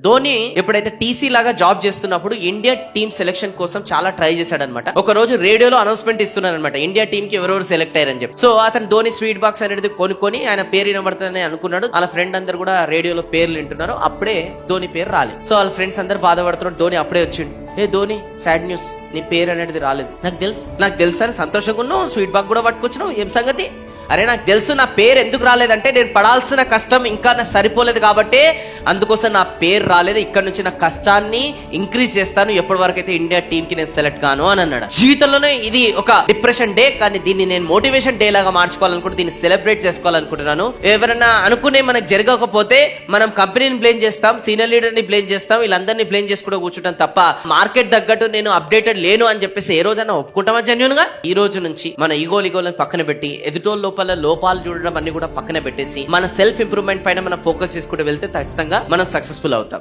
ధోని ఎప్పుడైతే టీసీ లాగా జాబ్ చేస్తున్నప్పుడు ఇండియా టీమ్ సెలెక్షన్ కోసం చాలా ట్రై చేశాడనమాట. ఒక రోజు రేడియోలో అనౌన్స్మెంట్ ఇస్తున్నారనమాట, ఇండియా టీమ్ కి ఎవరెవరు సెలెక్ట్ అయ్యారని చెప్పి. సో అతను ధోని స్వీట్ బాక్స్ అనేది కొనుక్కొని ఆయన పేరు వినబడుతుందని అనుకున్నాడు. వాళ్ళ ఫ్రెండ్ అందరు కూడా రేడియోలో పేర్లు వింటున్నారు. అప్పుడే ధోని పేరు రాలేదు. సో వాళ్ళ ఫ్రెండ్స్ అందరు బాధపడుతున్నారు. ధోని అప్పుడే వచ్చిండు. ఏ ధోని, సాడ్ న్యూస్, నీ పేరు అనేది రాలేదు. నాకు తెలుసు అని సంతోషంగా ఉన్నావు. స్వీట్ బాక్స్ కూడా పట్టుకొచ్చినావు, ఏం సంగతి? అరే నాకు తెలుసు నా పేరు ఎందుకు రాలేదంటే నేను పడాల్సిన కష్టం ఇంకా నాకు సరిపోలేదు కాబట్టి అందుకోసం నా పేరు రాలేదు. ఇక్కడ నుంచి నా కష్టాన్ని ఇంక్రీజ్ చేస్తాను ఎప్పటి వరకు అయితే ఇండియా టీమ్ కి నేను సెలెక్ట్ కాను అని అన్నాడు. జీవితంలోనే ఇది ఒక డిప్రెషన్ డే, కానీ దీన్ని నేను మోటివేషన్ డే లాగా మార్చుకోవాలనుకుంటే దీన్ని సెలబ్రేట్ చేసుకోవాలనుకుంటున్నాను. ఎవరైనా అనుకునే మనకు జరగకపోతే మనం కంపెనీని బ్లేమ్ చేస్తాం, సీనియర్ లీడర్ ని బ్లేమ్ చేస్తాం, వీళ్ళందరినీ బ్లేమ్ చేసుకుంటూ కూర్చుంటాం తప్ప మార్కెట్ తగ్గట్టు నేను అప్డేటెడ్ లేను అని చెప్పేసి ఏ రోజైనా ఒప్పుకుంటామా జెన్యూన్ గా? ఈ రోజు నుంచి మన ఈగోలను పక్కన పెట్టి ఎదుటోళ్ళు లోపాలు చూడడం అన్ని కూడా పక్కన పెట్టేసి మన సెల్ఫ్ ఇంప్రూవ్మెంట్ పైన మనం ఫోకస్ చేసుకుంటూ వెళ్తే ఖచ్చితంగా మనం సక్సెస్ఫుల్ అవుతాం.